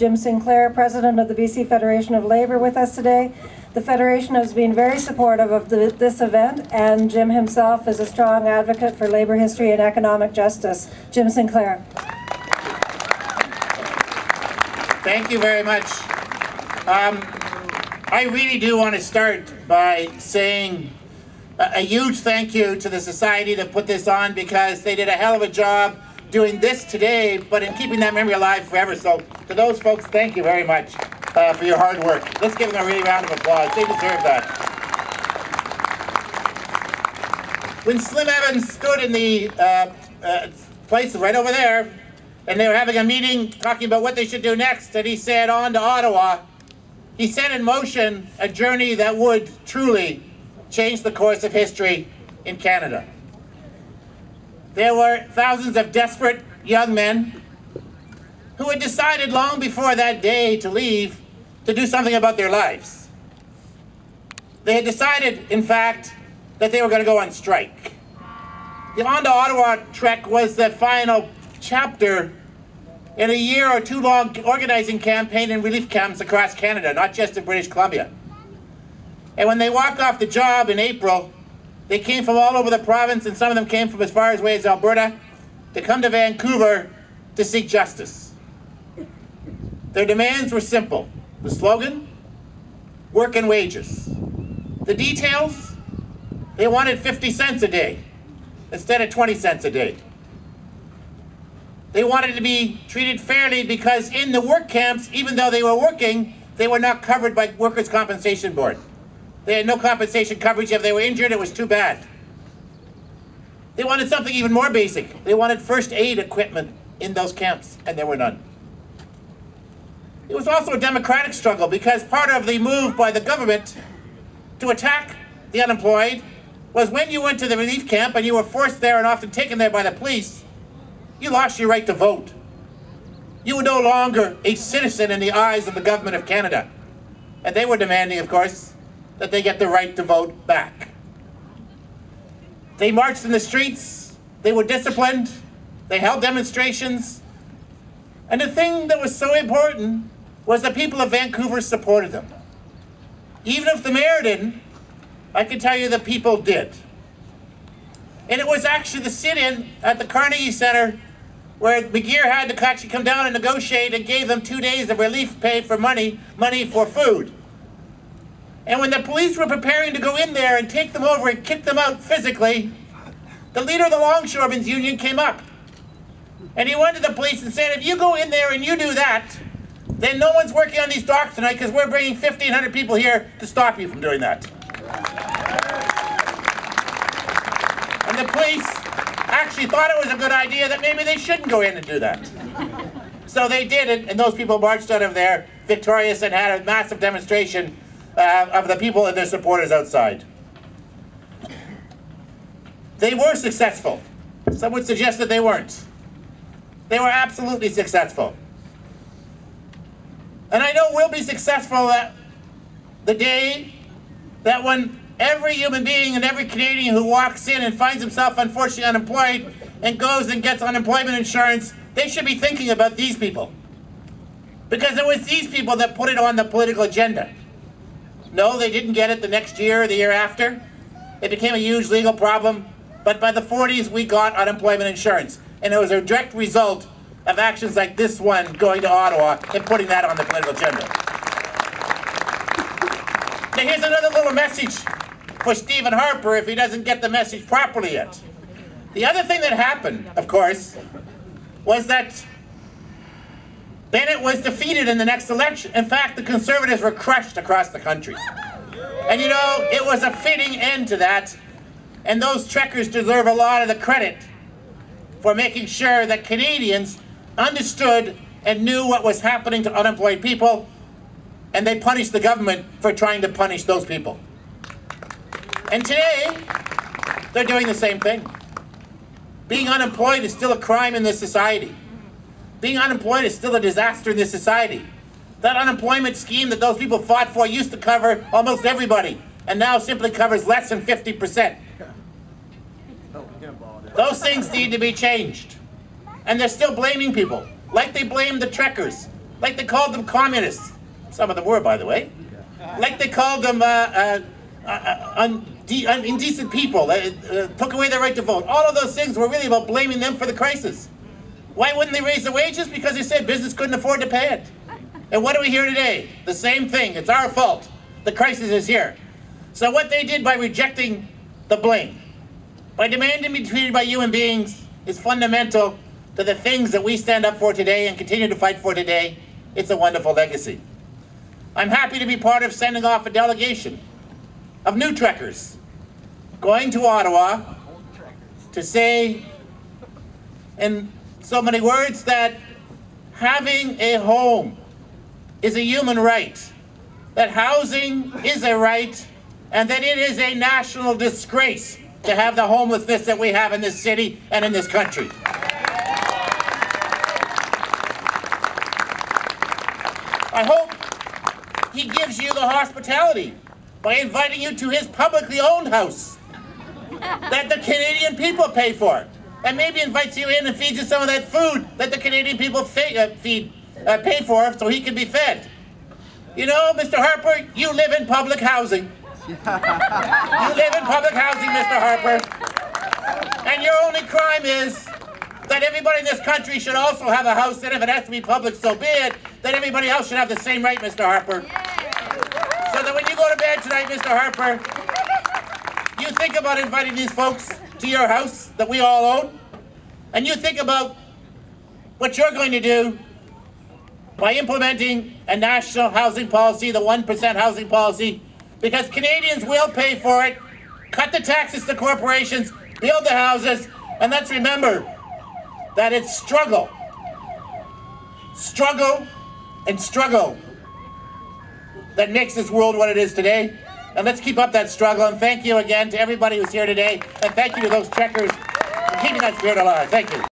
Jim Sinclair, President of the BC Federation of Labour, with us today. The Federation has been very supportive of this event, and Jim himself is a strong advocate for labour history and economic justice. Jim Sinclair. Thank you very much. I really do want to start by saying a huge thank you to the society that put this on, because they did a hell of a job doing this today, but in keeping that memory alive forever. So to those folks, thank you very much for your hard work. Let's give them a really round of applause. They deserve that. When Slim Evans stood in the place right over there, and they were having a meeting talking about what they should do next, and he said, "On to Ottawa," he set in motion a journey that would truly change the course of history in Canada. There were thousands of desperate young men who had decided long before that day to leave to do something about their lives. They had decided, in fact, that they were going to go on strike. The On to Ottawa Trek was the final chapter in a year or two long organizing campaign in relief camps across Canada, not just in British Columbia. And when they walked off the job in April, they came from all over the province, and some of them came from as far away as Alberta, to come to Vancouver to seek justice. Their demands were simple. The slogan, work and wages. The details, they wanted 50 cents a day instead of 20 cents a day. They wanted to be treated fairly, because in the work camps, even though they were working, they were not covered by Workers' Compensation Board. They had no compensation coverage. If they were injured, it was too bad. They wanted something even more basic. They wanted first aid equipment in those camps, and there were none. It was also a democratic struggle, because part of the move by the government to attack the unemployed was when you went to the relief camp and you were forced there and often taken there by the police, you lost your right to vote. You were no longer a citizen in the eyes of the government of Canada. And they were demanding, of course, that they get the right to vote back. They marched in the streets, they were disciplined, they held demonstrations, and the thing that was so important was the people of Vancouver supported them. Even if the mayor didn't, I can tell you the people did. And it was actually the sit-in at the Carnegie Centre where McGeer had to actually come down and negotiate and gave them 2 days of relief pay for money for food. And when the police were preparing to go in there and take them over and kick them out physically, the leader of the Longshoremen's Union came up. And he went to the police and said, "If you go in there and you do that, then no one's working on these docks tonight, because we're bringing 1,500 people here to stop you from doing that." And the police actually thought it was a good idea, that maybe they shouldn't go in and do that. So they did it, and those people marched out of there victorious and had a massive demonstration of the people and their supporters outside. They were successful. Some would suggest that they weren't. They were absolutely successful. And I know we'll be successful the day that when every human being and every Canadian who walks in and finds himself unfortunately unemployed and goes and gets unemployment insurance, they should be thinking about these people. Because it was these people that put it on the political agenda. No, they didn't get it the next year or the year after. It became a huge legal problem. But by the 40s, we got unemployment insurance. And it was a direct result of actions like this one going to Ottawa and putting that on the political agenda. Now here's another little message for Stephen Harper if he doesn't get the message properly yet. The other thing that happened, of course, was that Bennett was defeated in the next election. In fact, the Conservatives were crushed across the country. And you know, it was a fitting end to that. And those trekkers deserve a lot of the credit for making sure that Canadians understood and knew what was happening to unemployed people, and they punished the government for trying to punish those people. And today, they're doing the same thing. Being unemployed is still a crime in this society. Being unemployed is still a disaster in this society. That unemployment scheme that those people fought for used to cover almost everybody, and now simply covers less than 50%. Those things need to be changed. And they're still blaming people, like they blamed the trekkers, like they called them communists. Some of them were, by the way. Like they called them indecent people, took away their right to vote. All of those things were really about blaming them for the crisis. Why wouldn't they raise the wages? Because they said business couldn't afford to pay it. And what do we hear today? The same thing. It's our fault. The crisis is here. So what they did by rejecting the blame, by demanding to be treated by human beings, is fundamental to the things that we stand up for today and continue to fight for today. It's a wonderful legacy. I'm happy to be part of sending off a delegation of new trekkers going to Ottawa to say in so many words that having a home is a human right, that housing is a right, and that it is a national disgrace to have the homelessness that we have in this city and in this country. I hope he gives you the hospitality by inviting you to his publicly owned house that the Canadian people pay for, and maybe invites you in and feeds you some of that food that the Canadian people pay for so he can be fed. You know, Mr. Harper, you live in public housing. You live in public housing, Mr. Harper. And your only crime is that everybody in this country should also have a house, and if it has to be public, so be it, that everybody else should have the same right, Mr. Harper. So that when you go to bed tonight, Mr. Harper, you think about inviting these folks to your house that we all own, and you think about what you're going to do by implementing a national housing policy, the 1% housing policy, because Canadians will pay for it. Cut the taxes to corporations, build the houses, and let's remember that it's struggle, and struggle that makes this world what it is today. And let's keep up that struggle. And thank you again to everybody who's here today. And thank you to those trekkers for keeping that spirit alive. Thank you.